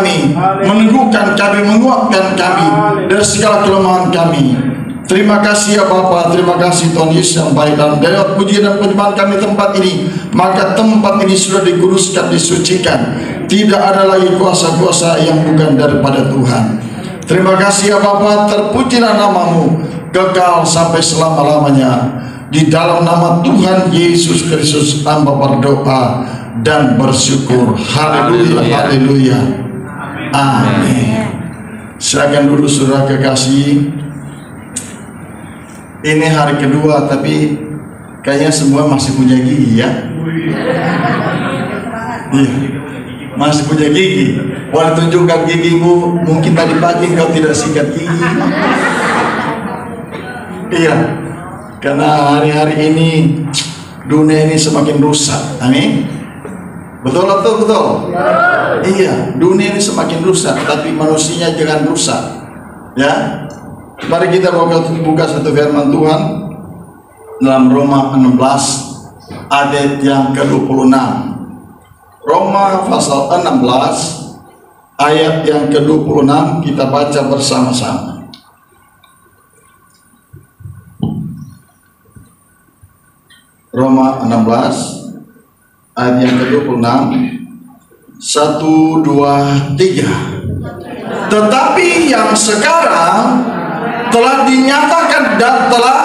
kami, meneguhkan kami, menguatkan kami dari segala kelemahan kami. Terima kasih ya Bapa, terima kasih Tuhan Yesus yang baik. Dan dari pujian dan penyembahan kami tempat ini, maka tempat ini sudah dikuduskan, disucikan. Tidak ada lagi kuasa-kuasa yang bukan daripada Tuhan. Terima kasih ya Bapa, terpujilah namamu kekal sampai selama-lamanya. Di dalam nama Tuhan Yesus Kristus hamba berdoa dan bersyukur. Haleluya, haleluya. Amin. Silakan dulu saudara kekasih. Ini hari kedua tapi kayaknya semua masih punya gigi ya. Iya, masih punya gigi. Boleh tunjukkan gigimu. Mungkin tadi pagi kau tidak sikat gigi. Iya, karena hari-hari ini dunia ini semakin rusak. Amin. Betul atau betul? Iya, dunia ini semakin rusak, tapi manusianya jangan rusak. Ya, mari kita buka satu firman Tuhan dalam Roma 16 ayat yang ke-26. Roma pasal 16 ayat yang ke-26 kita baca bersama-sama. Roma 16 ayat yang ke-26. 1, 2, 3. Tetapi yang sekarang telah dinyatakan dan telah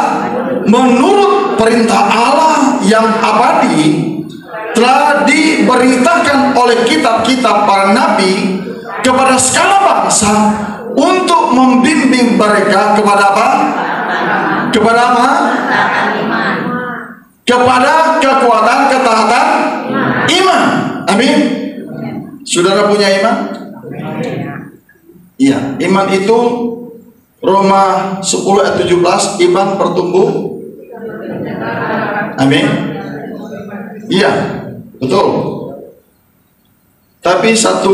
menurut perintah Allah yang abadi telah diberitakan oleh kitab-kitab para nabi kepada segala bangsa untuk membimbing mereka kepada apa? Kepada apa? Kepada kekuatan ketaatan iman. Amin. Saudara punya iman? Iya, iman itu Roma 10 ayat 17, iman bertumbuh. Amin. Iya, betul. Tapi 1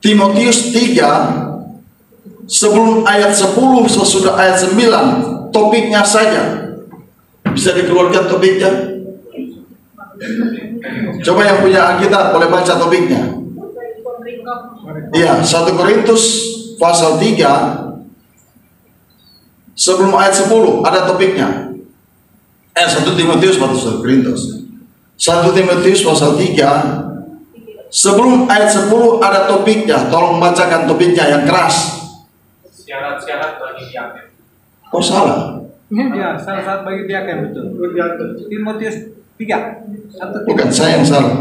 Timotius 3 sebelum ayat 10 sesudah ayat 9 topiknya saja. Bisa dikeluarkan topiknya? Coba yang punya Alkitab boleh baca topiknya. Iya, 1 Korintus pasal 3 sebelum ayat 10 ada topiknya. 1 Timotius pasal 1 Korintus. 1 Timotius pasal 3 sebelum ayat 10 ada topiknya. Tolong bacakan topiknya yang keras. Syarat-syarat bagi diaken. Oh salah. Ya, syarat bagi diaken betul. Timotius 3. Bukan saya yang salah.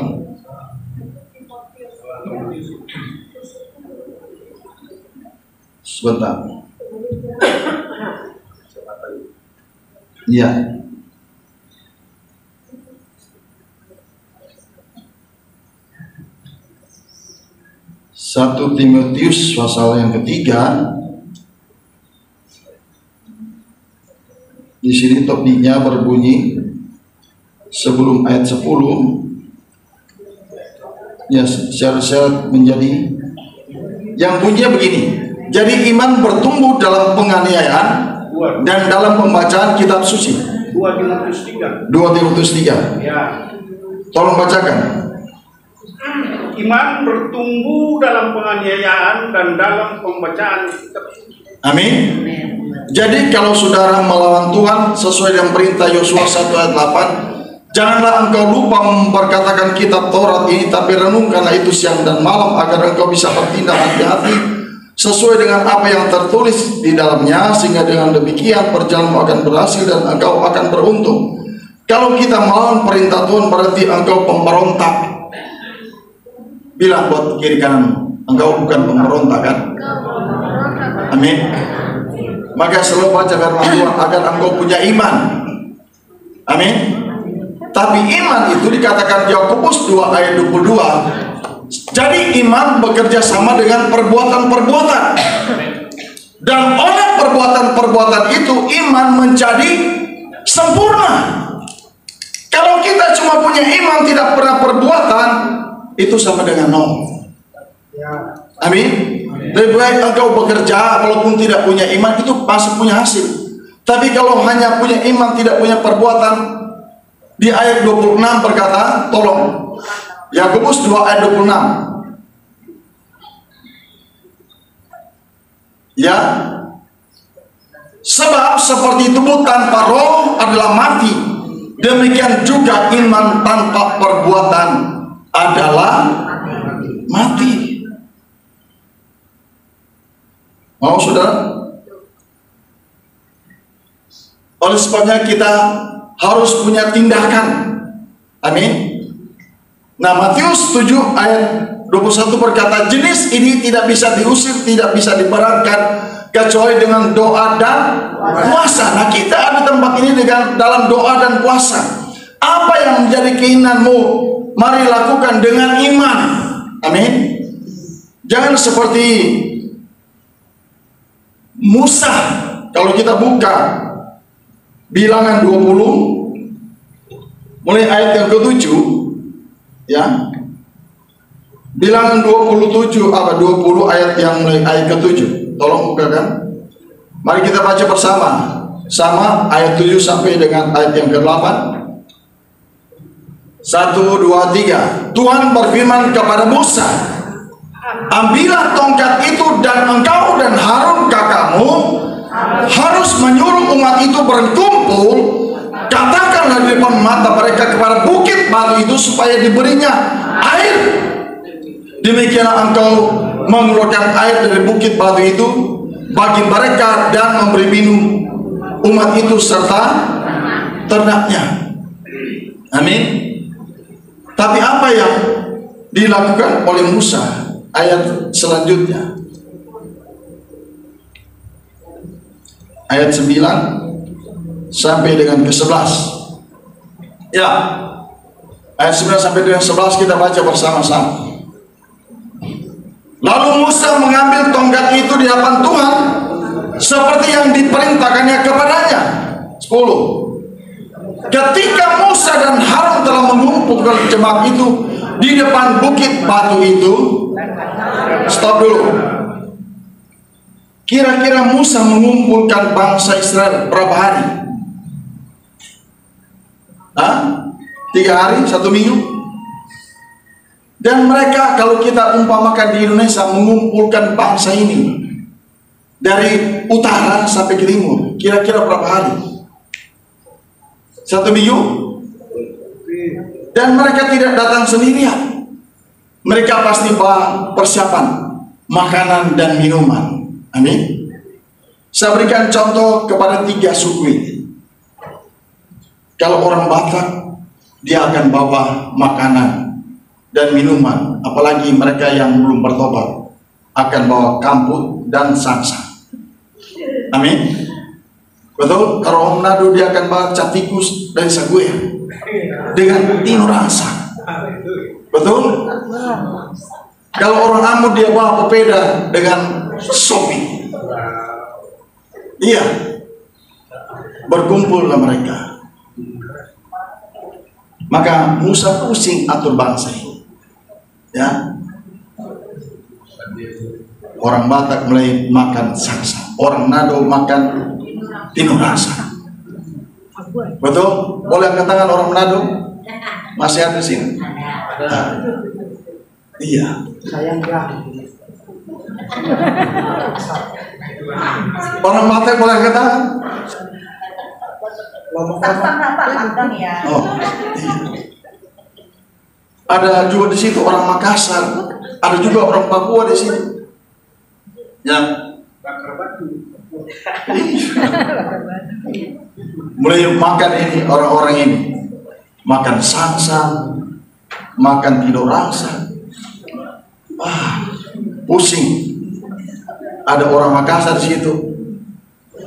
Sebentar. Iya. Satu Timotius pasal yang ketiga. Di sini topiknya berbunyi sebelum ayat 10. Ya, syarat-syarat menjadi yang bunyinya begini. Jadi iman bertumbuh dalam penganiayaan dan dalam pembacaan kitab suci. 2 Timotius 3. 2 Timotius 3. Ya. Tolong bacakan. Iman bertumbuh dalam penganiayaan dan dalam pembacaan kitab suci. Amin. Jadi kalau saudara melawan Tuhan sesuai dengan perintah Yosua 1 ayat 8, janganlah engkau lupa memperkatakan kitab Taurat ini, tapi renungkanlah itu siang dan malam agar engkau bisa bertindak hati-hati sesuai dengan apa yang tertulis di dalamnya, sehingga dengan demikian perjalananmu akan berhasil dan engkau akan beruntung. Kalau kita melawan perintah Tuhan berarti engkau pemberontak. Bilang buat kiri kanan, engkau bukan pemberontak kan? Amin. Maka selalu baca firman Tuhan agar engkau punya iman. Amin. Tapi iman itu dikatakan Yakobus 2 ayat 22. Jadi iman bekerja sama dengan perbuatan-perbuatan. Dan oleh perbuatan-perbuatan itu iman menjadi sempurna. Kalau kita cuma punya iman tidak pernah perbuatan, itu sama dengan nol. Amin. Lebih baik engkau bekerja walaupun tidak punya iman, itu pasti punya hasil. Tapi kalau hanya punya iman tidak punya perbuatan, di ayat 26 berkata, tolong Yakobus 2 ayat 26. Ya, sebab seperti tubuh tanpa roh adalah mati, demikian juga iman tanpa perbuatan adalah mati. Mau saudara? Oleh sebabnya kita harus punya tindakan. Amin. Nah, Matius 7 ayat 21 berkata, jenis ini tidak bisa diusir, tidak bisa diperankan kecuali dengan doa dan puasa. Nah, kita ada tempat ini dengan dalam doa dan puasa. Apa yang menjadi keinginanmu, mari lakukan dengan iman. Amin. Jangan seperti Musa. Kalau kita buka Bilangan 20 mulai ayat yang ke-7, ya. Bilangan 27 20 ayat yang mulai ayat ke-7. Tolong bukakan. Mari kita baca bersama. Sama ayat 7 sampai dengan ayat yang ke-8. 1, 2, 3. Tuhan berfirman kepada Musa, ambillah tongkat itu dan engkau dan Harun kakakmu harus menyuruh umat itu berkumpul. Katakanlah di depan mata mereka kepada bukit batu itu supaya diberinya air. Demikianlah engkau mengeluarkan air dari bukit batu itu bagi mereka dan memberi minum umat itu serta ternaknya. Amin. Tapi apa yang dilakukan oleh Musa? Ayat selanjutnya, ayat 9 sampai dengan ke-11. Ya, ayat 9 sampai dengan 11 kita baca bersama-sama. Lalu Musa mengambil tongkat itu di hadapan Tuhan seperti yang diperintahkannya kepadanya. 10. Ketika Musa dan Harun telah mengumpulkan jemaat itu di depan bukit batu itu, stop dulu. Kira-kira Musa mengumpulkan bangsa Israel berapa hari? 3 hari, 1 minggu? Dan mereka, kalau kita umpamakan di Indonesia, mengumpulkan bangsa ini dari utara sampai ke timur, kira-kira berapa hari? 1 minggu? Dan mereka tidak datang sendirian. Mereka pasti bawa persiapan makanan dan minuman. Amin. Saya berikan contoh kepada 3 suku ini. Kalau orang Batak, dia akan bawa makanan dan minuman. Apalagi mereka yang belum bertobat akan bawa kamput dan sansa. Amin. Betul? Kalau orang Manado dia akan bawa catikus dari Saguya dengan tino rasa. Betul? Kalau orang Amur dia bawa pepeda dengan sopi. Iya. Berkumpullah mereka. Maka Musa pusing atur bangsa ini. Ya. Orang Batak mulai makan sansa, orang Nado makan tino rasa. Betul? Boleh angkat tangan orang Manado? Masih ada sini? Iya. Orang Batak boleh angkat tangan? Ya. Oh, iya. Ada juga di situ orang Makassar, ada juga orang Papua di sini. Ya. Mulai makan ini orang-orang ini, makan sansa, makan tidur rasa. Pusing. Ada orang Makassar di situ.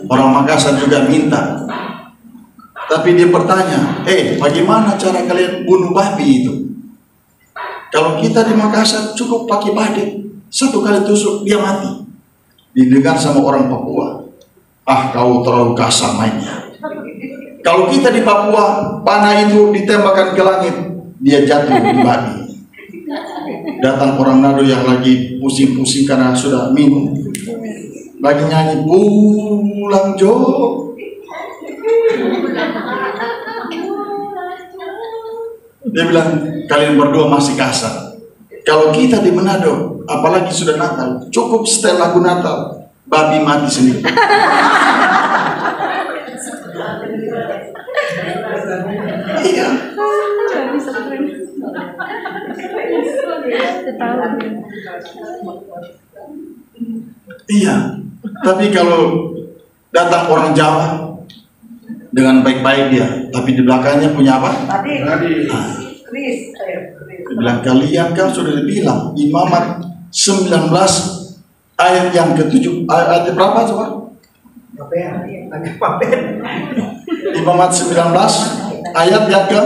Orang Makassar juga minta. Tapi dia bertanya, bagaimana cara kalian bunuh babi itu? Kalau kita di Makassar cukup pakai badik, 1 kali tusuk dia mati. Didengar sama orang Papua, kau terlalu kasar mainnya. Kalau kita di Papua, panah itu ditembakkan ke langit, dia jatuh di babi. Datang orang Nado yang lagi pusing-pusing karena sudah minum, lagi nyanyi pulang Jo. Dia bilang, kalian berdua masih kasar. Kalau kita di Manado, apalagi sudah Natal, cukup setel lagu Natal, babi mati sendiri. Iya. Iya. Tapi kalau datang orang Jawa dengan baik-baik dia, tapi di belakangnya punya apa? Tadi. Bilang kalian kan sudah dibilang Imamat 19 ayat yang ke-7, ayat berapa coba? Imamat 19 ayat yang ke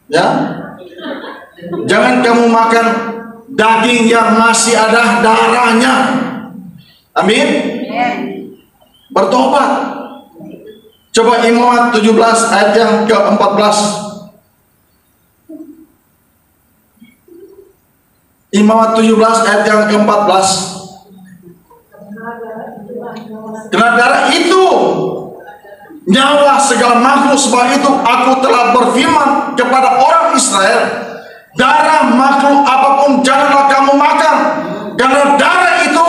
ya. Jangan kamu makan daging yang masih ada darahnya. Amin. Bertobat. Coba Imamat 17 ayat yang ke-14. Imamat 17 ayat yang ke-14. Karena darah itu nyawa segala makhluk, sebab itu aku telah berfirman kepada orang Israel, darah makhluk apapun janganlah kamu makan, karena darah itu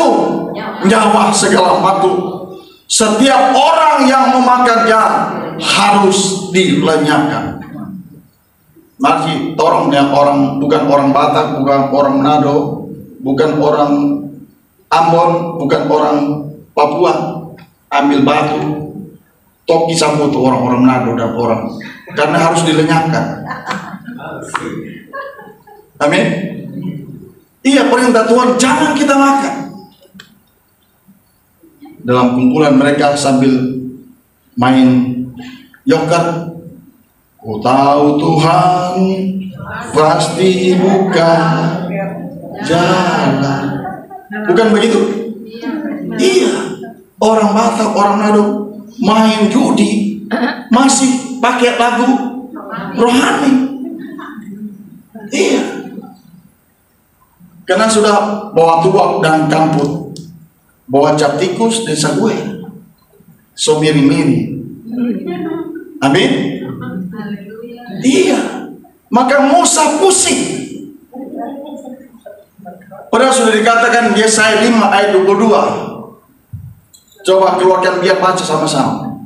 nyawa segala makhluk. Setiap orang yang memakannya harus dilenyapkan. Mari orang yang bukan orang Batak, bukan orang Manado, bukan orang Ambon, bukan orang Papua, ambil batu, toki sapu tuh orang-orang Manado dan orang, karena harus dilenyapkan. Amin. Iya, perintah Tuhan jangan kita makan. Dalam kumpulan mereka sambil main yoker, ku tahu Tuhan pasti buka jalan. Bukan begitu? Iya. Orang Batak, orang Manado main judi masih pakai lagu rohani. Iya. Karena sudah bawa tuak dan kamput, bawa cap tikus desa gue, so miri-miri. Amin. Iya. Maka Musa pusing. Padahal sudah dikatakan Yesaya 5 ayat 22. Coba keluarkan biar baca sama-sama.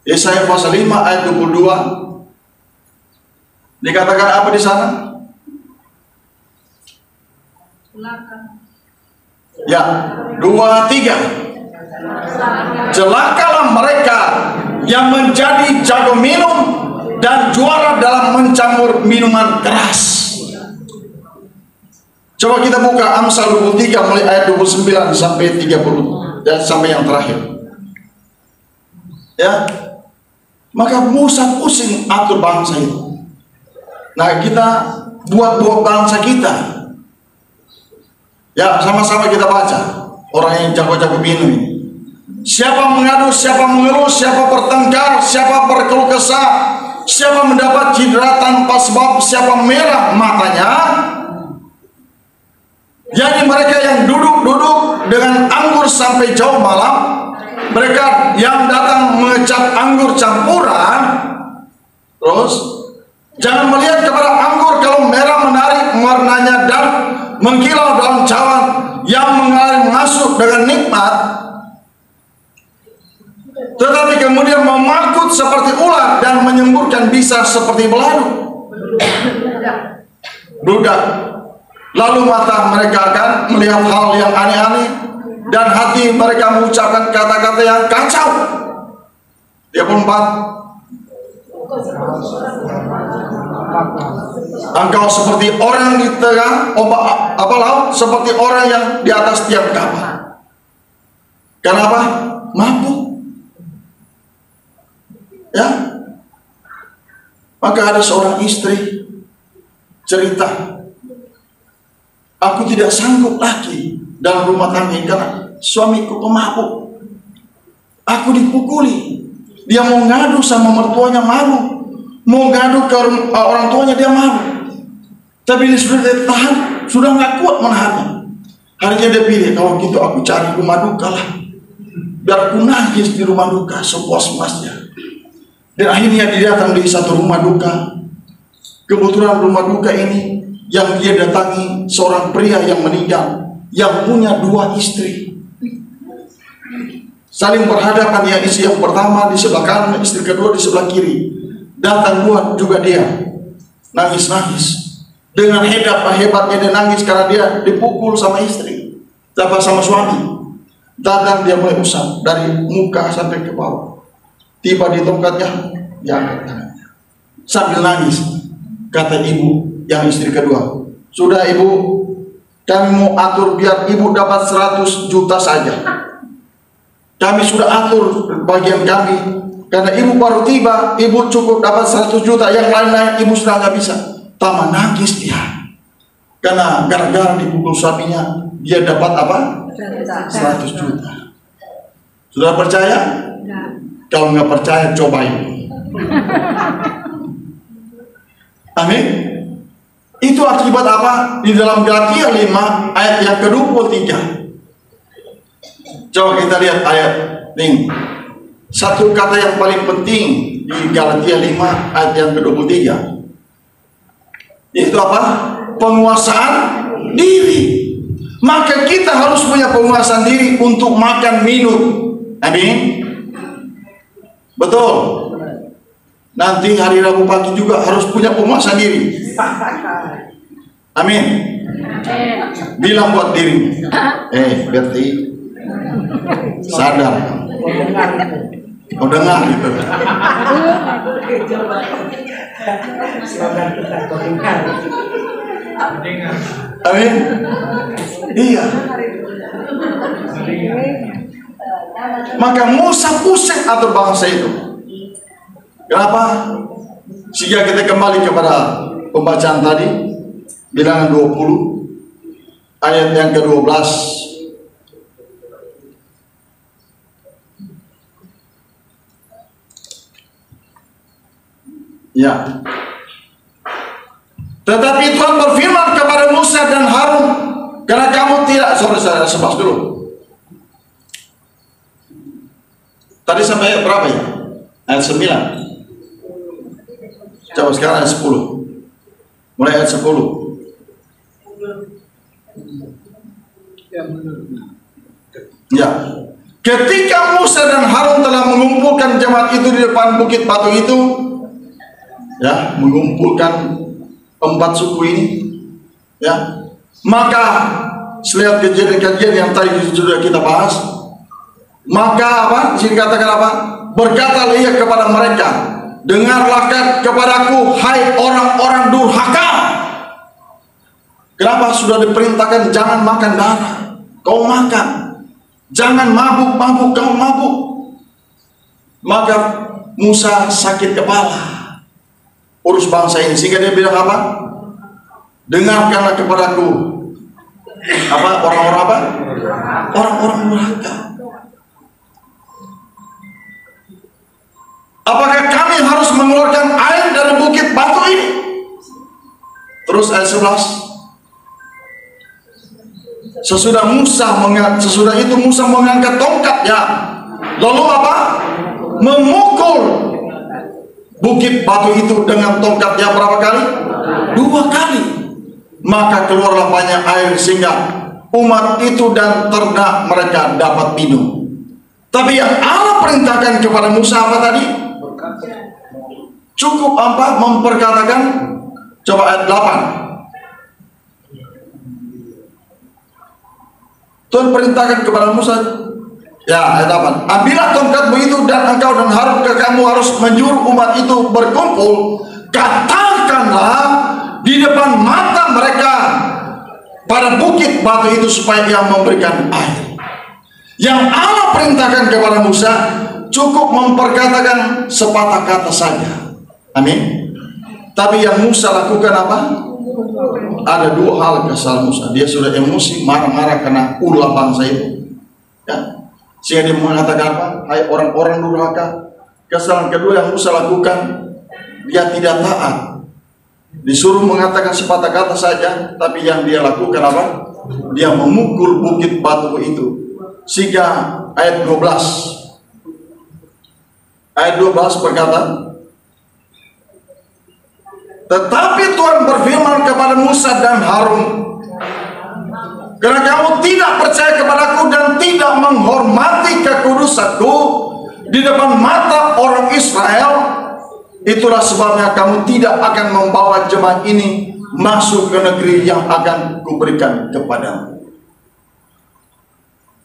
Yesaya pasal 5 ayat 22. Dikatakan apa di sana? Ya, 2, 3. Celakalah mereka yang menjadi jago minum dan juara dalam mencampur minuman keras. Coba kita buka Amsal 23 mulai ayat 29 sampai 30 dan sampai yang terakhir. Ya. Maka Musa pusing atur bangsa itu. Nah, kita buat bangsa kita. Ya, sama-sama kita baca. Orang yang jago-jago minum ini. Siapa mengadu, siapa mengeluh, siapa bertengkar, siapa berkeluh kesah, siapa mendapat cedera tanpa sebab, siapa merah matanya. Jadi mereka yang duduk-duduk dengan anggur sampai jauh malam, mereka yang datang mengecap anggur campuran, terus jangan melihat kepada anggur kalau merah menarik warnanya dan mengkilau dalam cawan yang mengalir masuk dengan nikmat, tetapi kemudian memakut seperti ular dan menyemburkan bisa seperti beladu. Budak. Lalu mata mereka akan melihat hal yang aneh-aneh dan hati mereka mengucapkan kata-kata yang kacau. 34. Engkau seperti orang di tengah ombak laut, seperti orang yang di atas tiang kapal. Kenapa? Mabuk. Ya. Maka ada seorang istri cerita, aku tidak sanggup lagi dalam rumah tangga karena suamiku pemabuk. Aku dipukuli. Dia mau ngadu sama mertuanya malu, mau ngadu ke orang tuanya dia malu. Tapi dia sudah tahan, sudah nggak kuat menahannya. Harinya dia pilih, kalau gitu aku cari rumah duka lah, biar aku nangis di rumah duka sepuas-puasnya. Dan akhirnya dia datang di satu rumah duka. Kebetulan rumah duka ini yang dia datangi seorang pria yang meninggal, yang punya 2 istri. saling berhadapan, yang istri yang pertama di sebelah kanan, istri kedua di sebelah kiri. Datang juga dia nangis-nangis. Dengan hebatnya dia nangis karena dia dipukul sama istri, sama suami. Datang dia mulai usap dari muka sampai ke bawah. Tiba di tongkatnya, diangkat tangannya sambil nangis. Kata ibu yang istri kedua, sudah ibu, kami mau atur biar ibu dapat 100 juta saja. Kami sudah atur bagian kami, karena ibu baru tiba, ibu cukup dapat 100 juta, yang lain-lain ibu sudah nggak bisa. Tambah nangis dia, karena gara-gara dipukul suaminya, dia dapat apa? 100 juta. Sudah percaya? Kalau nggak percaya, cobain. Amin. Itu akibat apa? Di dalam Galatia 5 ayat yang ke-23. Coba kita lihat ayat ini. Satu kata yang paling penting di Galatia 5 ayat yang ke-23. Itu apa? Penguasaan diri. Maka kita harus punya penguasaan diri untuk makan minum. Amin. Betul. Nanti hari Rabu pagi juga harus punya penguasaan diri. Amin. Bilang buat diri, Berti, sadar. Mau dengar gitu. Amin. Iya. Maka Musa pusing atur bangsa itu. Kenapa? Sehingga kita kembali kepada pembacaan tadi, Bilangan 20 ayat yang ke-12. Ya. Tetapi Tuhan berfirman kepada Musa dan Harun, karena kamu tidak, saya sebas dulu. Tadi sampai ayat berapa ya? Ayat 9. Coba sekarang ayat 10. Mulai ayat 10. Ya. Ketika Musa dan Harun telah mengumpulkan jemaat itu di depan bukit batu itu, ya, mengumpulkan 4 suku ini, ya, maka selihat kejadian-kejadian yang tadi sudah kita bahas, maka apa? Sini katakan apa? Berkatalah ia kepada mereka, dengarlah kepadaku, hai orang-orang durhaka. Kenapa? Sudah diperintahkan jangan makan darah, kau makan. Jangan mabuk-mabuk, kau mabuk. Maka Musa sakit kepala urus bangsa ini, sehingga dia bilang apa? Dengarkanlah kepadaku, apa? Orang-orang apa? Orang-orang durhaka. Apakah kami harus mengeluarkan air dari bukit batu ini? Terus ayat 11. Sesudah itu Musa mengangkat tongkatnya, lalu apa? Memukul bukit batu itu dengan tongkatnya berapa kali? 2 kali. Maka keluarlah banyak air sehingga umat itu dan ternak mereka dapat minum. Tapi yang Allah perintahkan kepada Musa apa tadi? Cukup apa? Memperkatakan. Coba ayat 8. Tuhan perintahkan kepada Musa, ya, ayat 8. Ambillah tongkatmu itu dan engkau dan Harun kamu harus menyuruh umat itu berkumpul. Katakanlah di depan mata mereka pada bukit batu itu supaya ia memberikan air. Yang Allah perintahkan kepada Musa cukup memperkatakan sepatah kata saja. Amin. Tapi yang Musa lakukan apa? Ada 2 hal kesalahan Musa. Dia sudah emosi, marah-marah karena ulah bangsa itu, ya. Sehingga dia mengatakan apa? Hai orang-orang durhaka. Kesalahan kedua yang Musa lakukan, dia tidak taat. Disuruh mengatakan sepatah kata saja, tapi yang dia lakukan apa? Dia memukul bukit batu itu. Sehingga ayat 12. Ayat 12 berkata, tetapi Tuhan berfirman kepada Musa dan Harun, karena kamu tidak percaya kepadaku dan tidak menghormati kekudusanku di depan mata orang Israel. Itulah sebabnya kamu tidak akan membawa jemaat ini masuk ke negeri yang akan kuberikan kepadamu.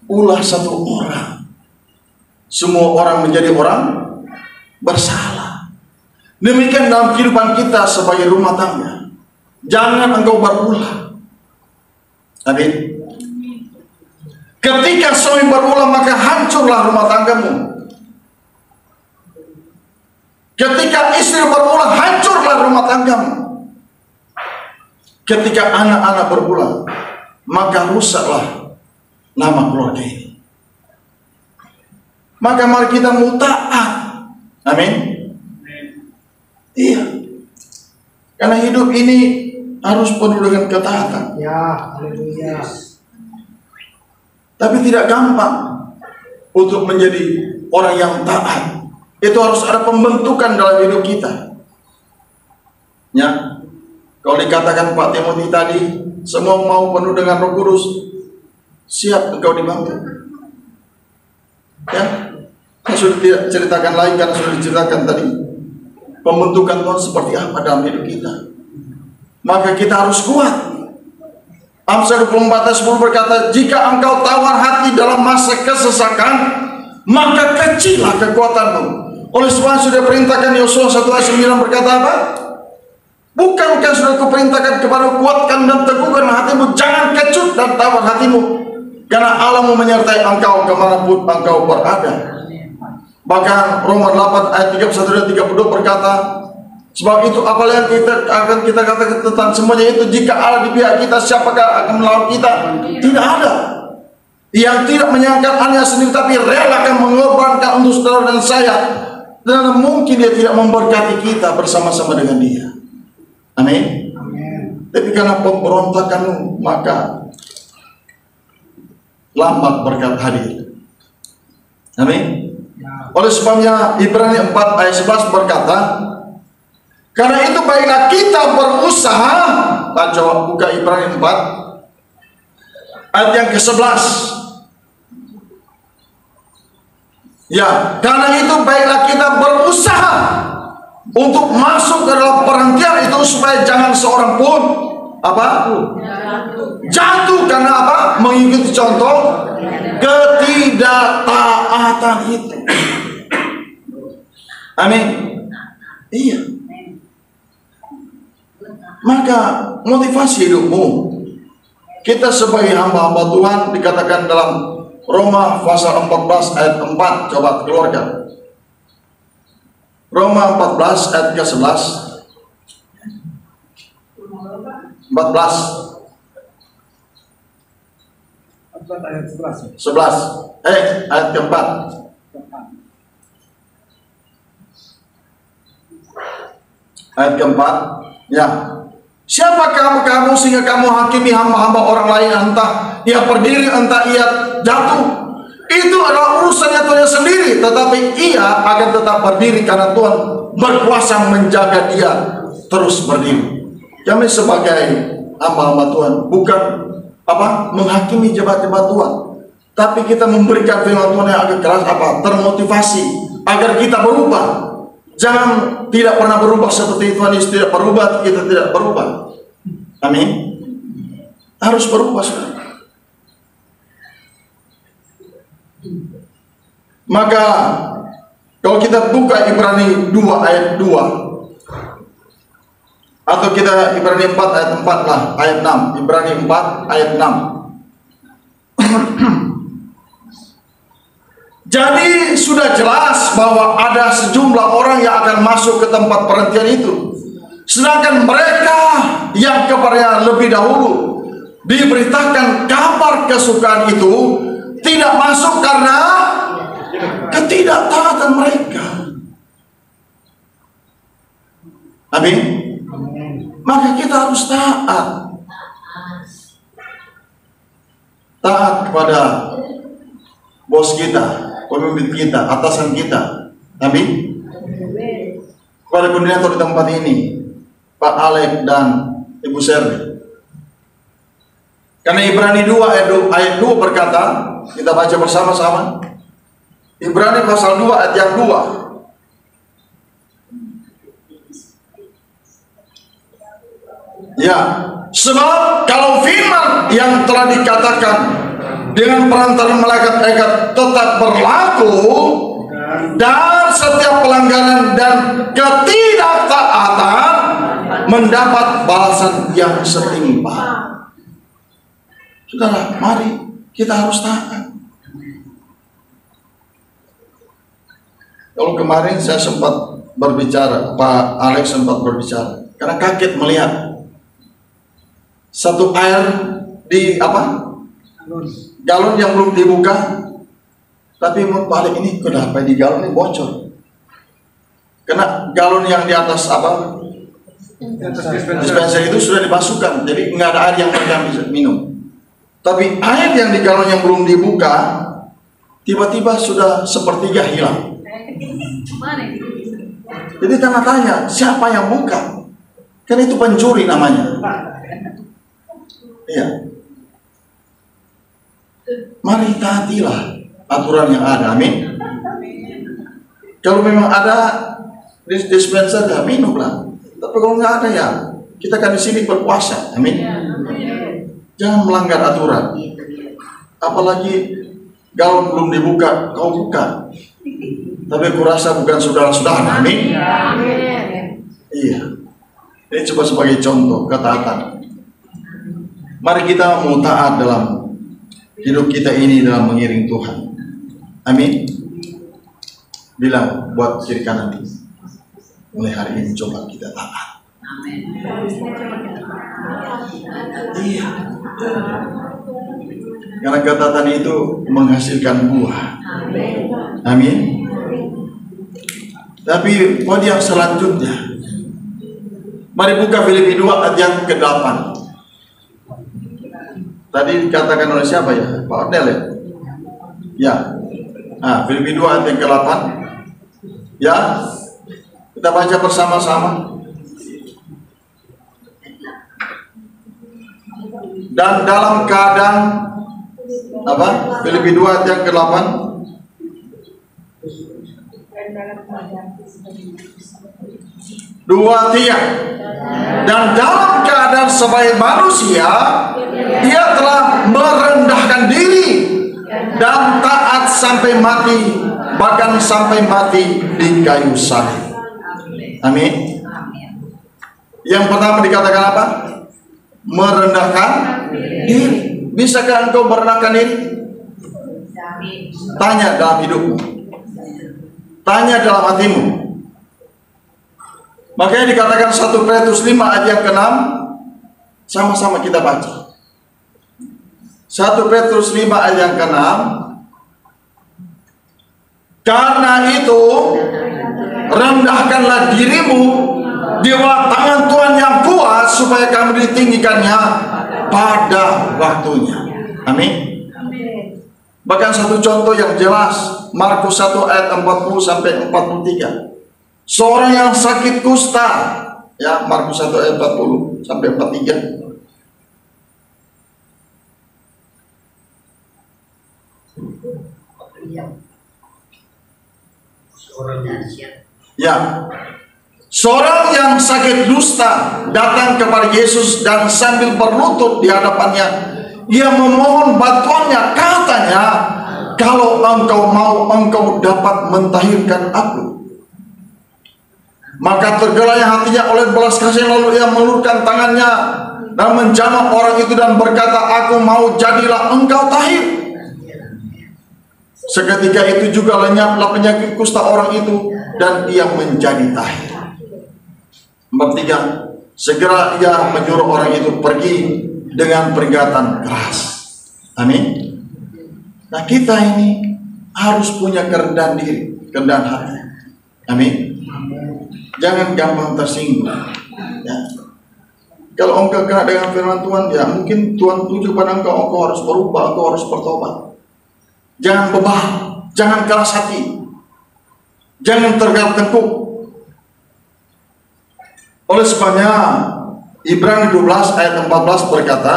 Ulah satu orang, semua orang menjadi orang bersalah. Demikian dalam kehidupan kita sebagai rumah tangga. Jangan engkau berulah. Amin. Ketika suami berulah, maka hancurlah rumah tanggamu. Ketika istri berulah, hancurlah rumah tanggamu. Ketika anak-anak berulah, maka rusaklah nama keluarga ini. Maka mari kita taat. Amin. Iya. Karena hidup ini harus penuh dengan ketaatan. Ya, haleluya. Tapi tidak gampang untuk menjadi orang yang taat. Itu harus ada pembentukan dalam hidup kita. Ya. Kalau dikatakan Pak Timothy tadi, semua mau penuh dengan Roh Kudus, siap engkau dibantu. Ya. Saya sudah tidak ceritakan lagi karena sudah diceritakan tadi. Pembentukan Tuhan seperti apa dalam hidup kita. Maka kita harus kuat. Amsal 24:10 berkata, jika engkau tawar hati dalam masa kesesakan, maka kecillah kekuatanmu. Oleh sebab sudah perintahkan Yosua 1:9 berkata apa? Bukankah sudah kuperintahkan kepada kuatkan dan teguhkan hatimu, jangan kecut dan tawar hatimu, karena Allahmu menyertai engkau kemanapun engkau berada. Bahkan Roma 8 ayat 31 dan 32 berkata, sebab itu apalah yang kita katakan tentang semuanya itu, jika Allah di pihak kita, siapakah akan melawan kita? Tidak ada. Yang tidak menyangka hanya sendiri, tapi rela akan mengorbankan untuk saudara dan saya, dan mungkin dia tidak memberkati kita bersama-sama dengan dia. Amin. Tapi karena pemberontakanmu, maka lambat berkat hadir. Amin. Oleh sebabnya Ibrani 4 ayat 11 berkata, karena itu baiklah kita berusaha. Coba buka Ibrani 4 ayat yang ke-11. Ya, karena itu baiklah kita berusaha untuk masuk ke dalam perhentian itu, supaya jangan seorang pun jatuh karena mengikuti contoh ketidaktaatan itu. Amin. Iya. Maka motivasi hidupmu, kita sebagai hamba-hamba Tuhan dikatakan dalam Roma pasal 14 ayat 4. Coba keluarkan Roma 14 ayat ke-11. 14 ayat 11. 11 ayat keempat. Ayat keempat. Ya. Siapa kamu sehingga kamu hakimi hamba-hamba orang lain, entah ia berdiri entah ia jatuh? Itu adalah urusannya Tuhan sendiri, tetapi ia akan tetap berdiri karena Tuhan berkuasa menjaga dia terus berdiri. Kami sebagai hamba-hamba Tuhan bukan menghakimi jemaat-jemaat Tuhan, tapi kita memberikan firman Tuhan yang agak keras, termotivasi agar kita berubah. Jangan tidak pernah berubah seperti Tuhan Yesus tidak berubah, kita tidak berubah. Amin. Harus berubah, saudara. Maka kalau kita buka Ibrani 2 ayat 2, atau kita Ibrani 4 ayat 4 lah, ayat 6. Ibrani 4 ayat 6. Jadi sudah jelas bahwa ada sejumlah orang yang akan masuk ke tempat perhentian itu, sedangkan mereka yang kepadanya lebih dahulu diberitakan kabar kesukaan itu tidak masuk karena ketidaktaatan mereka. Amin. Maka kita harus taat kepada bos kita, pemimpin kita, atasan kita. Amin. Kepada koordinator di tempat ini, Pak Alek dan Ibu Serli. Karena Ibrani 2 ayat 2 berkata, kita baca bersama-sama. Ibrani pasal 2 ayat yang 2. Ya, sebab kalau firman yang telah dikatakan dengan perantara malaikat-malaikat tetap berlaku, dan setiap pelanggaran dan ketidaktaatan mendapat balasan yang setimpal. Saudara, mari kita harus taat. Kalau kemarin saya sempat berbicara, Pak Alex sempat berbicara, karena kaget melihat satu air di galon yang belum dibuka, tapi balik ini kenapa di galon ini bocor? Karena galon yang di atas dispenser itu sudah dibasuhkan, jadi nggak ada air yang mereka bisa minum. Tapi air yang di galon yang belum dibuka, tiba-tiba sudah sepertiga hilang. Jadi tanda tanya, siapa yang buka? Kan itu pencuri namanya. Iya. Mari taatilah aturan yang ada, amin. Kalau memang ada dispenser, ya minumlah. Tapi kalau nggak ada, ya kita kan di sini berpuasa, amin. Jangan melanggar aturan. Apalagi galon belum dibuka, kau buka. Tapi kurasa bukan saudara-saudara, amin. Iya. Ini coba sebagai contoh ketaatan. Mari kita mau taat dalam hidup kita ini dalam mengiring Tuhan. Amin. Bilang buat kiri kanan, mulai hari ini coba kita taat. Iya. Karena ketaatan itu menghasilkan buah. Amin. Tapi poin yang selanjutnya, mari buka Filipi 2 ayat yang ke-8. Tadi dikatakan oleh siapa ya? Pak Odel ya? Ya. Nah, Filipi 2 ayat yang ke-8. Ya. Kita baca bersama-sama. Dan dalam keadaan Filipi 2 ayat yang ke-8. Dua tiang. Dan dalam keadaan sebagai manusia, dia telah merendahkan diri dan taat sampai mati, bahkan sampai mati di kayu salib. Amin. Yang pertama dikatakan apa? Merendahkan diri. Bisakah engkau merendahkan diri? Tanya dalam hidupmu. Tanya dalam hatimu. Makanya dikatakan 1 Petrus 5 ayat yang ke-6. Sama-sama kita baca. 1 Petrus 5 ayat yang ke-6. Karena itu rendahkanlah dirimu di bawah tangan Tuhan yang kuat, supaya kamu ditinggikannya pada waktunya. Amin. Bahkan satu contoh yang jelas, Markus 1 ayat 40 sampai 43. Seorang yang sakit kusta, ya, Markus 1 ayat 40 sampai 43. Ya, seorang yang sakit kusta datang kepada Yesus dan sambil berlutut di hadapannya, ia memohon bantuannya. Katanya, kalau engkau mau, engkau dapat mentahirkan aku. Maka tergeraknya hatinya oleh belas kasih, lalu ia mengulurkan tangannya dan menjamah orang itu dan berkata, aku mau, jadilah engkau tahir. Seketika itu juga lenyaplah penyakit kusta orang itu dan ia menjadi tahir. Nomor 3, segera ia menyuruh orang itu pergi dengan peringatan keras. Amin. Nah, kita ini harus punya kerendahan diri, kerendahan hati. Amin. Jangan gampang tersinggung. Ya. Kalau engkau kena dengan firman Tuhan, ya mungkin Tuhan tuju pada engkau harus berubah, engkau harus bertobat. Jangan bebal, jangan keras hati, jangan terganggu. Oleh sebabnya Ibrani 12 ayat 14 berkata,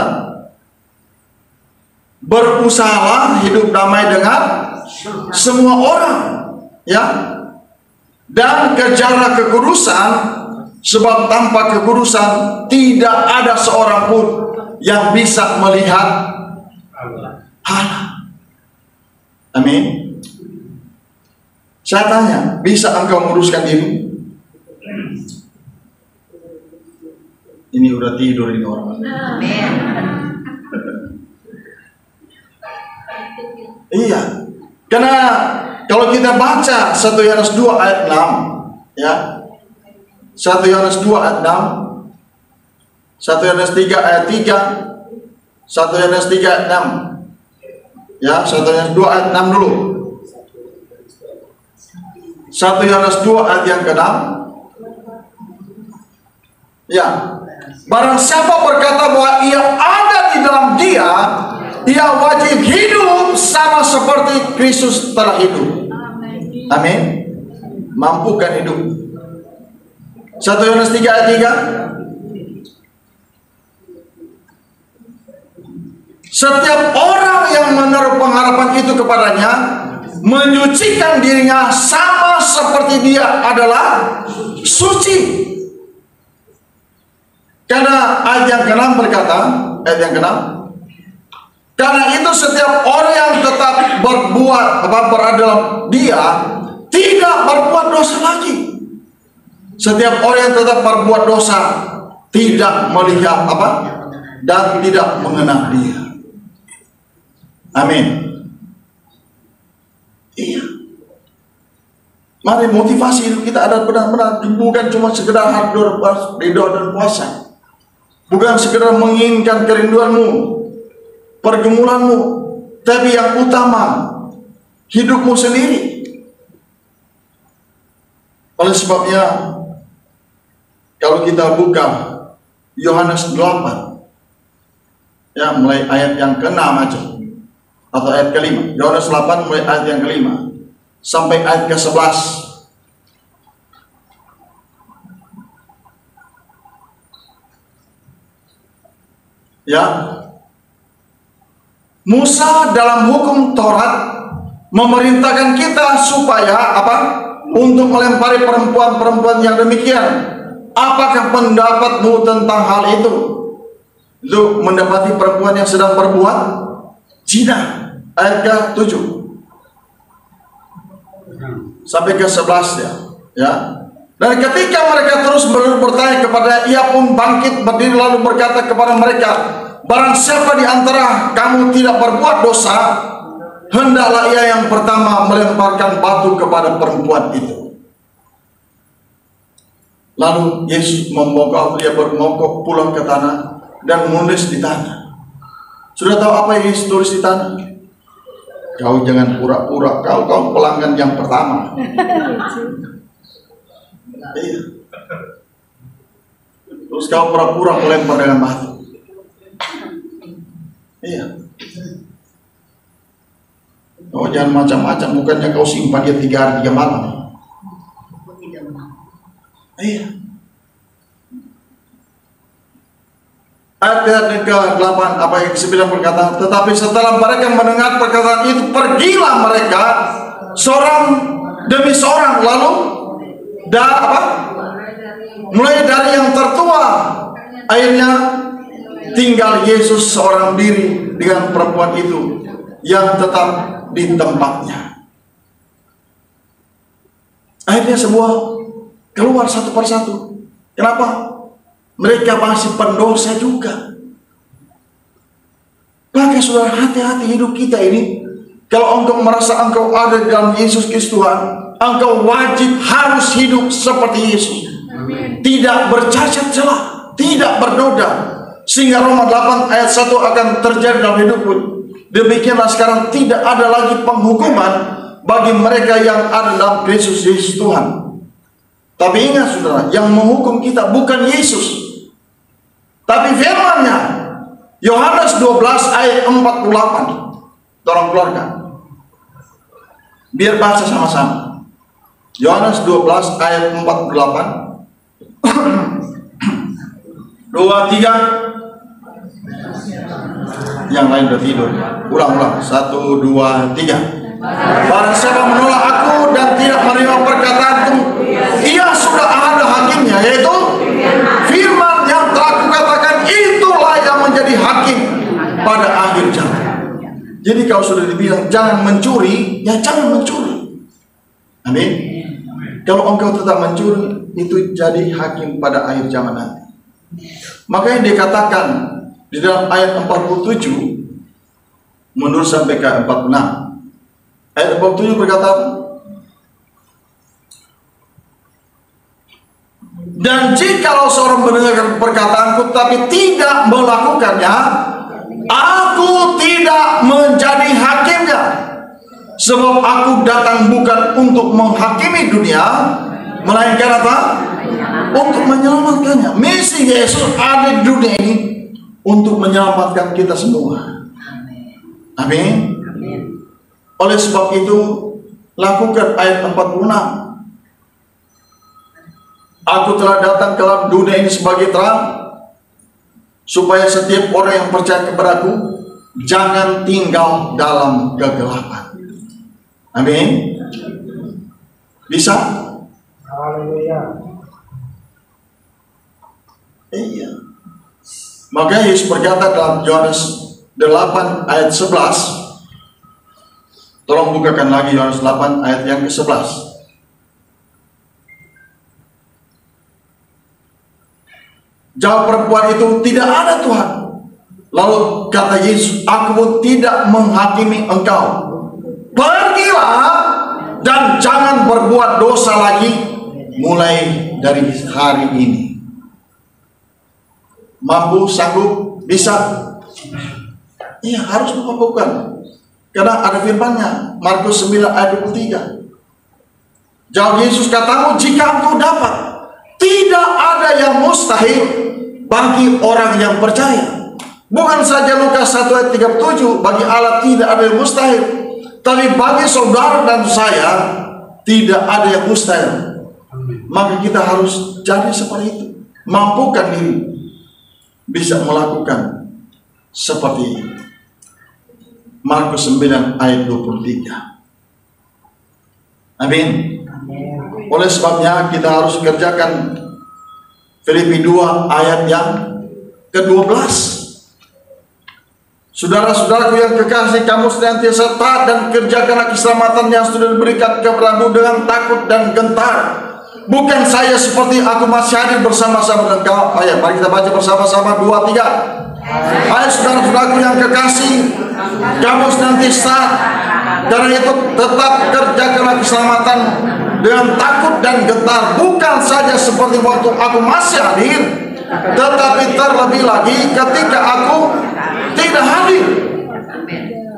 berusahalah hidup damai dengan semua orang, ya. Dan kejarlah kekudusan, sebab tanpa kekudusan tidak ada seorang pun yang bisa melihat Allah. Amin. Saya tanya, bisa engkau menguruskan diri? Ini udah tidur ini orang. Iya. Karena kalau kita baca 1 Yohanes 2 ayat 6, ya. 1 Yohanes 2 ayat 6, 1 Yohanes 3 ayat 3, 1 Yohanes 3 ayat 6. Ya, 1 Yohanes 2 ayat 6 dulu. 1 Yohanes 2 ayat yang ke-6. Ya. Barang siapa berkata bahwa ia ada di dalam dia, ia wajib hidup sama seperti Kristus telah hidup. Amin. Mampukan hidup. 1 Yohanes 3 ayat 3. Setiap orang yang menaruh pengharapan itu kepadanya menyucikan dirinya sama seperti dia adalah suci. Karena ayat yang ke-6 berkata, ayat yang ke-6, karena itu setiap orang yang tetap berada dalam dia tidak berbuat dosa lagi. Setiap orang yang tetap berbuat dosa tidak melihat dan tidak mengenal dia. Amin. Iya. Mari motivasi hidup kita ada benar-benar, bukan cuma sekedar ridho dan puasa. Bukan sekedar menginginkan kerinduanmu, pergumulanmu, tapi yang utama hidupmu sendiri. Oleh sebabnya, kalau kita buka Yohanes 8, ya mulai ayat yang ke-6 aja, atau ayat ke-5. Yohanes 8 mulai ayat yang ke-5 sampai ayat ke-11. Ya, Musa dalam hukum Taurat memerintahkan kita supaya untuk melempari perempuan-perempuan yang demikian. Apakah pendapatmu tentang hal itu? Lu mendapati perempuan yang sedang berbuat zina. Ayat ke-7 sampai ke-11 ya. Dan ketika mereka terus bertanya kepada, ia pun bangkit berdiri lalu berkata kepada mereka, barang siapa di antara kamu tidak berbuat dosa, hendaklah ia yang pertama melemparkan batu kepada perempuan itu. Lalu Yesus dia bermongkok pulang ke tanah dan menulis di tanah. Sudah tahu apa yang Yesus tulis di tanah? Kau jangan pura-pura kau pelanggan yang pertama. Iya. Terus kau pura-pura melempar dengan batu. Iya. Oh, jangan macam-macam, bukannya kau simpan dia 3 hari 3 malam. Iya. Ayat ke-8 apa yang ke-9 berkata, tetapi setelah mereka mendengar perkataan itu, pergilah mereka seorang demi seorang, lalu mulai dari yang tertua, akhirnya tinggal Yesus seorang diri dengan perempuan itu yang tetap di tempatnya. Akhirnya semua keluar satu persatu. Kenapa? Mereka masih pendosa juga. Maka saudara, hati-hati hidup kita ini. Kalau engkau merasa engkau ada dalam Yesus Kristus Tuhan, engkau wajib harus hidup seperti Yesus. Tidak bercacat celah, tidak bernoda, sehingga Roma 8 ayat 1 akan terjadi dalam hidupmu. Demikianlah sekarang tidak ada lagi penghukuman bagi mereka yang ada dalam Kristus Yesus Tuhan. Tapi ingat saudara, yang menghukum kita bukan Yesus, tapi firman-Nya. Yohanes 12 ayat 48. Tolong keluarkan. Biar baca sama-sama. Yohanes 12 ayat 48. 2, 3. Yang lain udah tidur. Ulang. 1, 2, 3. Barang siapa menolak aku dan tidak menerima perkataanku, ia sudah ada hakimnya, yaitu firman yang telah kukatakan, itulah yang menjadi hakim pada akhir zaman. Jadi kalau sudah dibilang jangan mencuri, ya jangan mencuri. Amin. Kalau engkau tetap mencuri, itu jadi hakim pada akhir zaman nanti. Makanya dikatakan di dalam ayat 47 mundur sampai ke 46. Ayat 47 berkata, dan jikalau seorang mendengarkan perkataanku tapi tidak melakukannya, aku tidak menjadi hakimnya. Sebab aku datang bukan untuk menghakimi dunia, melainkan apa? Untuk menyelamatkannya. Misi Yesus ada di dunia ini untuk menyelamatkan kita semua. Amin. Oleh sebab itu, lakukan ayat 46. Aku telah datang ke dalam dunia ini sebagai terang, supaya setiap orang yang percaya kepadaku jangan tinggal dalam kegelapan. Amin. Bisa? Haleluya. Iya. Maka Yesus berkata dalam Yohanes 8 ayat 11. Tolong bukakan lagi Yohanes 8 ayat yang ke-11. Jawab perempuan itu, tidak ada Tuhan. Lalu kata Yesus, aku pun tidak menghakimi engkau. Pergilah dan jangan berbuat dosa lagi mulai dari hari ini. Mampu, sanggup, bisa? Iya, harus melakukan. Karena ada firman-Nya, Markus 9 ayat 23. Jawab Yesus, katamu, jika engkau dapat, tidak ada yang mustahil bagi orang yang percaya. Bukan saja Lukas 1 ayat 37, bagi Allah tidak ada yang mustahil, tapi bagi saudara dan saya tidak ada yang mustahil. Maka kita harus jadi seperti itu, mampukan diri bisa melakukan seperti Markus 9 ayat 23. Amin. Oleh sebabnya kita harus kerjakan Filipi 2 ayat yang ke-12. Saudara-saudaraku yang kekasih, kamu senantiasa taat dan kerjakanlah keselamatan yang sudah diberikan kepadamu dengan takut dan gentar. Bukan saya seperti aku masih hadir bersama-sama dengan kau. Ayo, mari kita baca bersama-sama 2, 3. Hai saudara-saudaraku yang kekasih, kamu senantiasa, karena itu tetap kerjakanlah keselamatan dengan takut dan gentar. Bukan saja seperti waktu aku masih hadir, tetapi terlebih lagi ketika aku tidak hadir.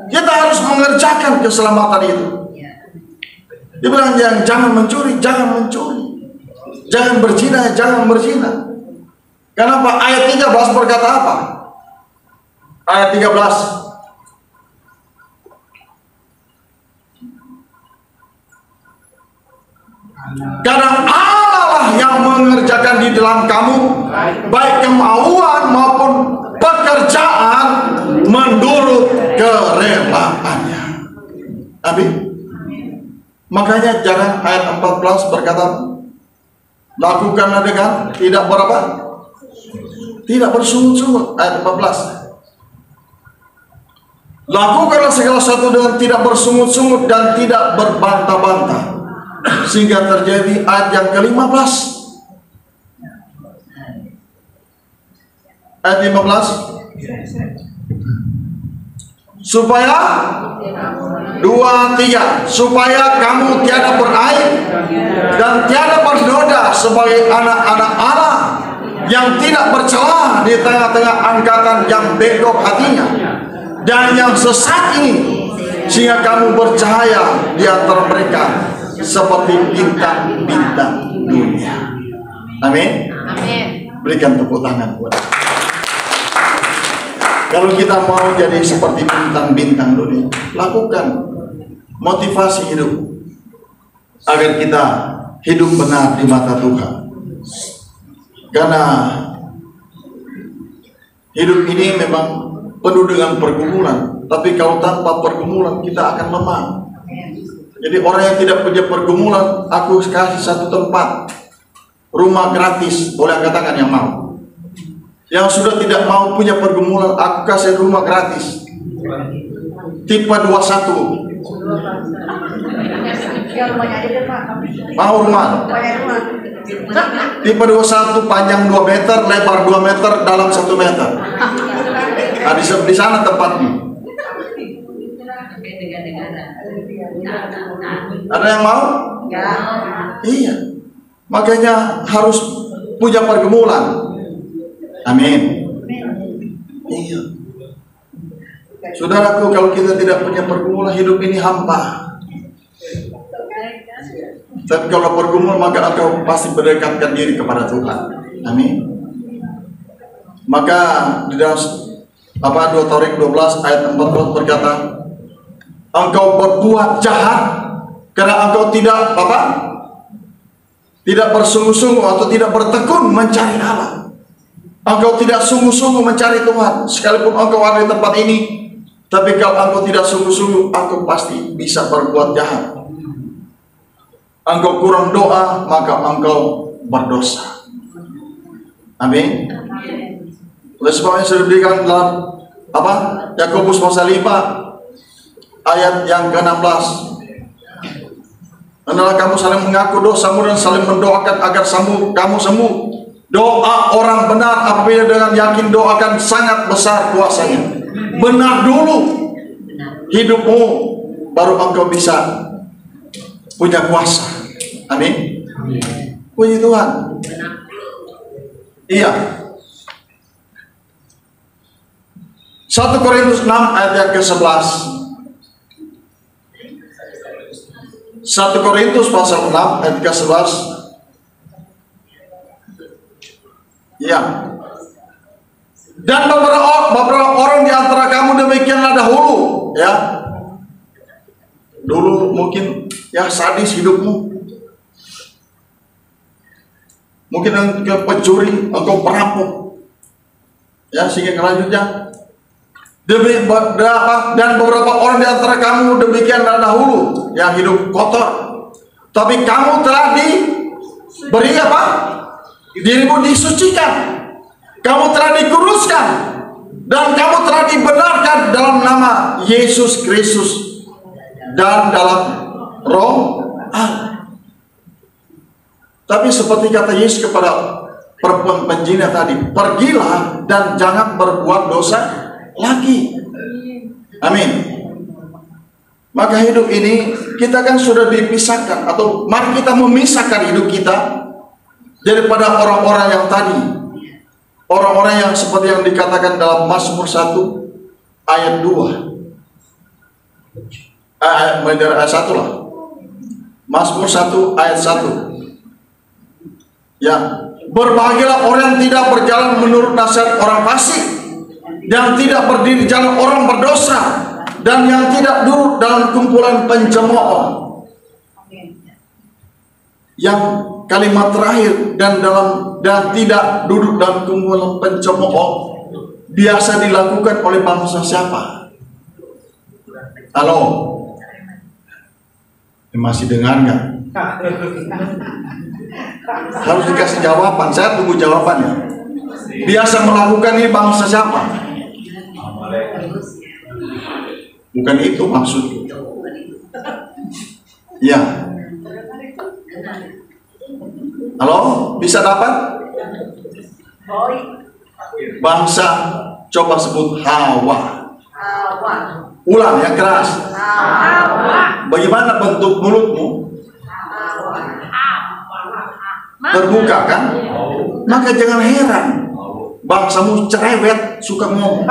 Kita harus mengerjakan keselamatan itu. Dia bilang jangan mencuri, jangan mencuri. Jangan berzina, jangan berzina. Kenapa? Ayat 13 berkata apa? Ayat 13. Karena Allah lah yang mengerjakan di dalam kamu baik kemauan maupun pekerjaan menurut kerelaannya. Amin. Makanya jangan ayat 14 berkata, lakukanlah dengan tidak berapa? Tidak bersungut-sungut. Ayat 14. Lakukanlah segala sesuatu dengan tidak bersungut-sungut dan tidak berbantah-bantah, sehingga terjadi ayat yang ke-15. Ayat 15. Supaya 2, 3, supaya kamu tiada beraib dan tiada bernoda sebagai anak-anak Allah yang tidak bercela di tengah-tengah angkatan yang bedok hatinya dan yang sesat ini, sehingga kamu bercahaya di antara mereka seperti bintang-bintang dunia. Amin. Amin. Berikan tepuk tangan buat. Kalau kita mau jadi seperti bintang-bintang dunia, lakukan motivasi hidup agar kita hidup benar di mata Tuhan. Karena hidup ini memang penuh dengan pergumulan, tapi kalau tanpa pergumulan kita akan lemah. Jadi orang yang tidak punya pergumulan, aku kasih satu tempat, rumah gratis. Boleh angkat tangan yang mau. Yang sudah tidak mau punya pergumulan, aku kasih rumah gratis. Tipe 21. Mau rumah? Tipe 21, panjang 2 meter, lebar 2 meter, dalam 1 meter. Nah, di sana tempatnya. Ada yang mau? Ya. Iya. Makanya harus punya pergumulan. Amin. Iya. Saudaraku, kalau kita tidak punya pergumulan, hidup ini hampa. Tapi kalau pergumulan, maka engkau pasti berdekatkan diri kepada Tuhan. Amin. Maka di dalam 2 Torik 12 ayat 14 berkata, engkau berbuat jahat karena engkau tidak tidak bersungguh-sungguh atau tidak bertekun mencari Allah. Engkau tidak sungguh-sungguh mencari Tuhan. Sekalipun engkau ada di tempat ini, tapi kalau engkau tidak sungguh-sungguh, engkau pasti bisa berbuat jahat. Engkau kurang doa, maka engkau berdosa. Amin. Oleh sebabnya sudah diberikan dalam Yakobus pasal 5 ayat yang ke-16. Adalah kamu saling mengaku dosamu dan saling mendoakan agar kamu sembuh. Doa orang benar apabila dengan yakin doa akan sangat besar kuasanya. Benar dulu hidupmu, baru engkau bisa punya kuasa. Amin. Puji Tuhan. Iya. 1 Korintus 6 ayat yang ke-11. 1 Korintus pasal 6 ayat ke-11. Ya. Dan beberapa orang di antara kamu demikianlah dahulu, ya. Dulu mungkin ya sadis hidupmu. Mungkin engkau pencuri, engkau perampok. Ya, sehingga selanjutnya dan beberapa orang di antara kamu demikianlah dahulu yang hidup kotor. Tapi kamu telah diberi dirimu disucikan. Kamu telah dikuruskan dan kamu telah dibenarkan dalam nama Yesus Kristus dan dalam Roh Allah. Tapi seperti kata Yesus kepada perempuan penzina tadi, pergilah dan jangan berbuat dosa lagi. Amin. Maka hidup ini kita kan sudah dipisahkan, atau mari kita memisahkan hidup kita daripada orang-orang yang tadi, orang-orang yang seperti yang dikatakan dalam Mazmur 1 ayat 2 ayat 1 lah. Mazmur 1 ayat 1. Ya, berbahagialah orang yang tidak berjalan menurut nasihat orang fasik, yang tidak berdiri jalan orang berdosa, dan yang tidak duduk dalam kumpulan pencemooh. Yang kalimat terakhir dan tidak duduk dalam kumpulan pencemooh biasa dilakukan oleh bangsa siapa? Halo, masih dengar nggak? Harus dikasih jawaban. Saya tunggu jawabannya. Biasa melakukan ini bangsa siapa? Bukan itu maksudnya. Ya. Halo, bisa dapat? Bangsa, coba sebut Hawa. Ulang yang keras. Bagaimana bentuk mulutmu? Terbuka kan? Maka jangan heran bangsamu cerewet, suka ngomong.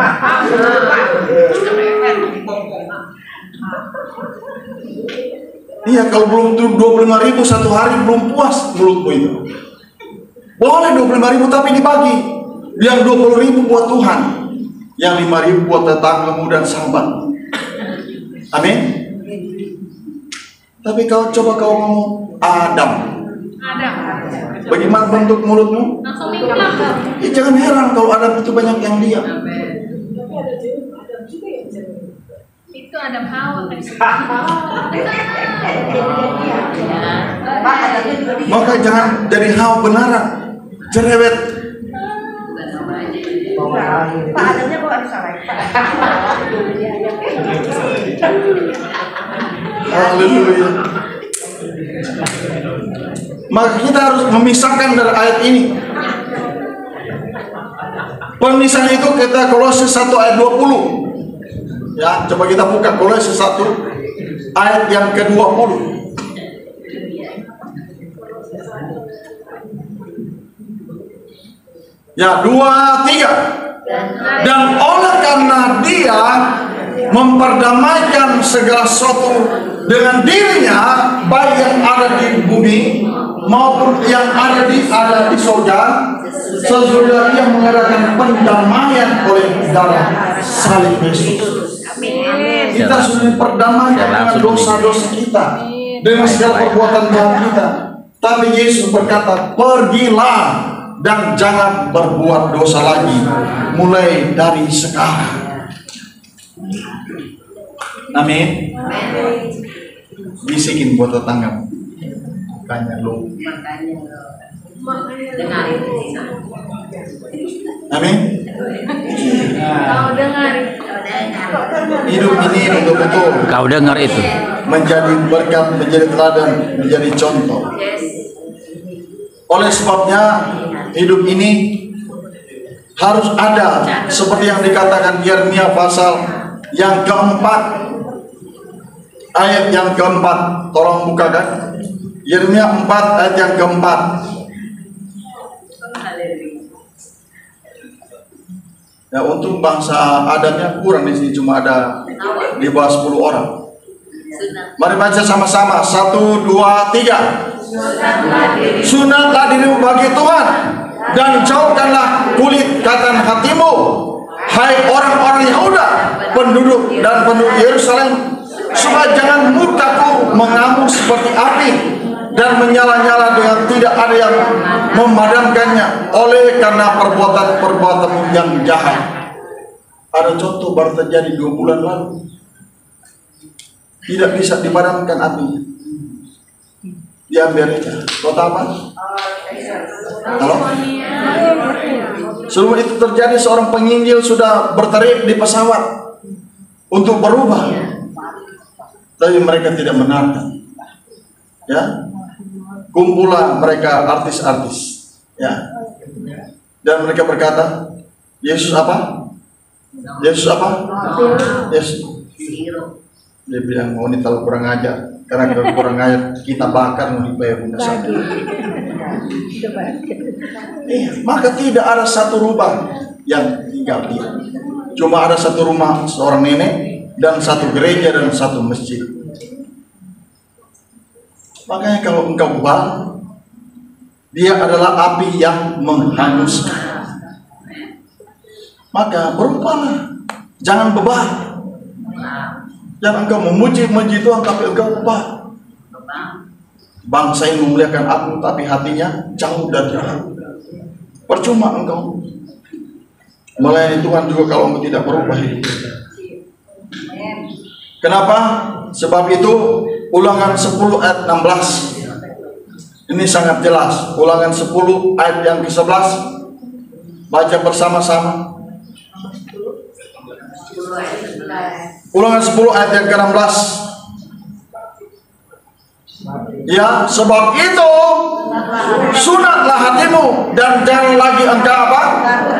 Iya, kalau belum 25.000 satu hari belum puas mulutmu itu. Boleh 25.000 tapi dibagi. Yang 20.000 buat Tuhan, yang 5.000 buat tetanggamu dan sahabat. Amin. Tapi kalau coba kau ngomong Adam, bagaimana bentuk mulutmu? Ya, jangan heran kalau Adam itu banyak yang diam. Itu Adam Hawa kan. Maka jangan dari Hawa benaran, cerewet. Pak Adamnya kok ada salah? Haleluya. Maka kita harus memisahkan dari ayat ini. Pemisahan itu kita Kolose 1 ayat 20. Ya, coba kita buka Kolose 1 ayat yang ke-20. Ya, 2, 3. Dan oleh karena dia memperdamaikan segala sesuatu dengan dirinya, baik yang ada di bumi maupun yang ada di surga, sesudah dia mengadakan pendamaian oleh darah salib Yesus. Kita sudah diperdamaikan dengan dosa-dosa kita, dengan segala perbuatan jahat kita. Tapi Yesus berkata, pergilah dan jangan berbuat dosa lagi mulai dari sekarang. Amin. Bisikin buat tetangga, tanya lu. Amin. Kau dengar. Hidup ini betul-betul Kau dengar itu. menjadi berkat, menjadi teladan, menjadi contoh. Oleh sebabnya hidup ini harus ada seperti yang dikatakan Yeremia pasal yang keempat, ayat yang keempat. Tolong bukakan Yeremia 4 ayat yang keempat. Ya, untuk bangsa adatnya kurang di sini, cuma ada di bawah 10 orang. Mari baca sama-sama, 1, 2, 3. Sunatlah dirimu bagi Tuhan dan jauhkanlah kulit katan hatimu, hai orang-orang Yehuda, penduduk Yerusalem, supaya jangan murkaku mengamuk seperti api dan menyala-nyala dengan tidak ada yang memadamkannya oleh karena perbuatan-perbuatan yang jahat. Ada contoh baru terjadi 2 bulan lalu, tidak bisa dipadamkan apinya di Amerika. Kota apa? Halo? Sebelum itu terjadi, seorang penginjil sudah berteriak di pesawat untuk berubah, tapi mereka tidak benarkan. Ya, kumpulah mereka artis-artis, ya, dan mereka berkata, Yesus apa? Yesus apa? Yesus. Dia bilang, oh ini terlalu kurang ajar, karena kalau kurang ajar kita bakar mau dibayar bunda sana. Maka tidak ada satu rumah yang tinggal dia, cuma ada satu rumah seorang nenek dan satu gereja dan satu masjid. Makanya kalau engkau bebal, dia adalah api yang menghanguskan. Maka berubahlah, jangan bebal. Jangan engkau memuji-muji Tuhan tapi engkau bebal. Bangsa yang memuliakan aku tapi hatinya jauh dari aku. Percuma engkau melayani Tuhan juga kalau engkau tidak berubah hidup. Kenapa? Sebab itu Ulangan 10 ayat 16 ini sangat jelas. Ulangan 10 ayat yang ke-11, baca bersama-sama. Ulangan 10 ayat yang ke-16. Ya, sebab itu sunatlah hatimu dan jangan lagi engkau apa?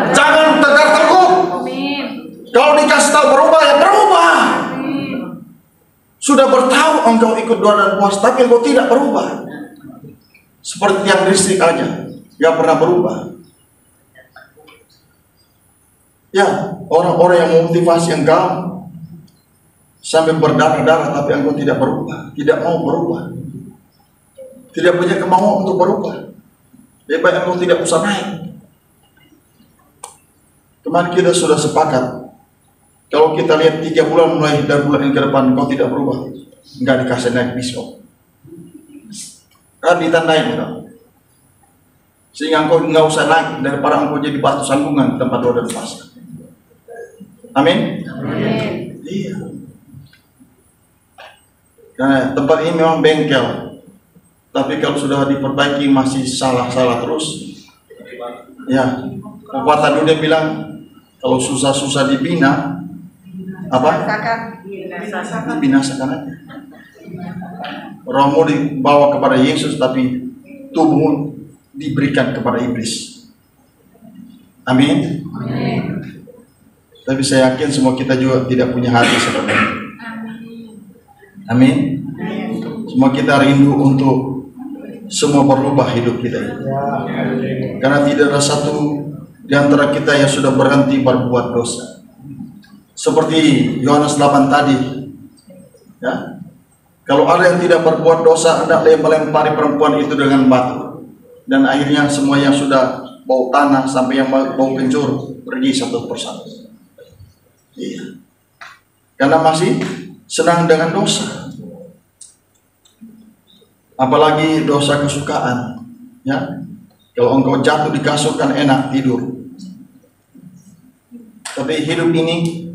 Jangan tegar teguh. Kalau dikasih tahu berubah, ya berubah. Sudah bertahu engkau ikut doa dan puasa, tapi engkau tidak berubah. Seperti yang listrik aja, gak pernah berubah. Ya, orang-orang yang memotivasi engkau sampai berdarah-darah, tapi engkau tidak berubah, tidak mau berubah, tidak punya kemauan untuk berubah. Lebih baik engkau tidak usah naik. Teman kita sudah sepakat, kalau kita lihat 3 bulan mulai dari bulan ini ke depan kau tidak berubah, enggak dikasih naik diskon, kan ditandain kau, sehingga engkau enggak usah naik daripada engkau jadi batu sandungan di tempat doa dan puasa. Amin. Iya. Karena tempat ini memang bengkel, tapi kalau sudah diperbaiki masih salah-salah terus. Ya, pepatah dunia bilang kalau susah-susah dibina, apa? Dibinasakan aja. Rohmu dibawa kepada Yesus, tapi tubuhmu diberikan kepada iblis. Amin. Tapi saya yakin semua kita juga tidak punya hati seperti itu. Amin. Semua kita rindu untuk semua berubah hidup kita ini. Karena tidak ada satu di antara kita yang sudah berhenti berbuat dosa. Seperti Yohanes 8 tadi. Ya. Kalau ada yang tidak berbuat dosa, hendaklah melempari perempuan itu dengan batu. Dan akhirnya semua yang sudah bau tanah sampai yang bau kencur pergi satu persatu. Iya. Karena masih senang dengan dosa. Apalagi dosa kesukaan, ya. Kalau engkau jatuh di kasur kan enak tidur. Tapi hidup ini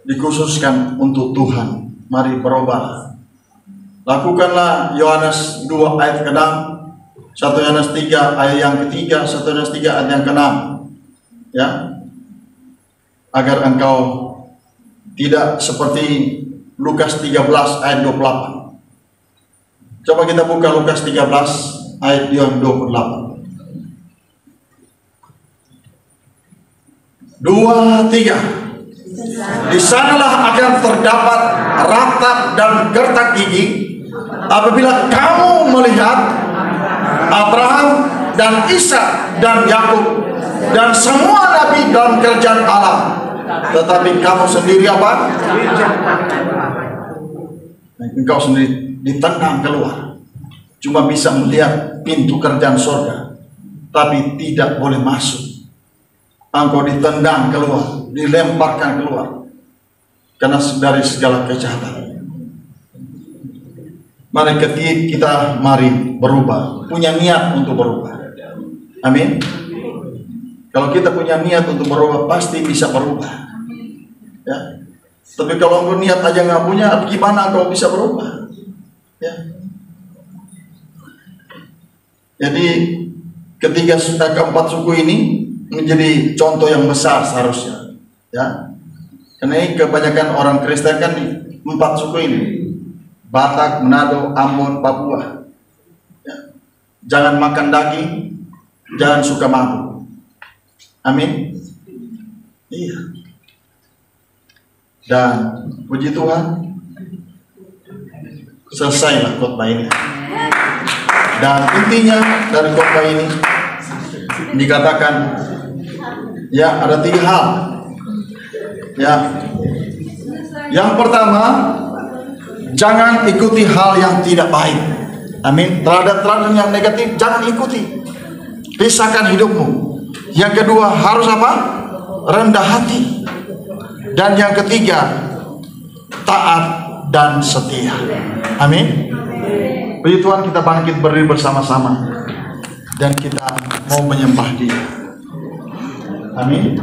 dikhususkan untuk Tuhan. Mari berubah. Lakukanlah Yohanes 2 ayat ke-6, 1 Yohanes 3 ayat yang ketiga, 1 Yohanes 3 ayat yang ke-6. Ya. Agar engkau tidak seperti Lukas 13 ayat 28. Coba kita buka Lukas 13 ayat yang 28. 2, 3. Di sanalah akan terdapat ratap dan gertak gigi apabila kamu melihat Abraham dan Ishak dan Yakub dan semua nabi dalam kerajaan Allah, tetapi kamu sendiri apa? Engkau sendiri ditendang keluar. Cuma bisa melihat pintu kerajaan surga, tapi tidak boleh masuk. Engkau ditendang keluar, dilemparkan keluar, karena dari segala kejahatan. Mari kita berubah, punya niat untuk berubah. Amin. Kalau kita punya niat untuk berubah, pasti bisa berubah. Ya. Tapi kalau engkau niat aja nggak punya, gimana engkau bisa berubah? Ya. Jadi keempat suku ini menjadi contoh yang besar seharusnya. Ya. Karena ini kebanyakan orang Kristen kan di 4 suku ini, Batak, Manado, Ambon, Papua. Ya. Jangan makan daging, jangan suka mabuk. Amin. Iya. Dan puji Tuhan, selesailah khotbah ini. Dan intinya dari khotbah ini dikatakan, ya, ada 3 hal. Ya. Yang pertama, jangan ikuti hal yang tidak baik. Amin. Teladan-teladan yang negatif jangan ikuti. Pisahkan hidupmu. Yang kedua, harus apa? Rendah hati. Dan yang ketiga, taat dan setia. Amin. Puji Tuhan, kita bangkit berdiri bersama-sama dan kita mau menyembah Dia. Amin.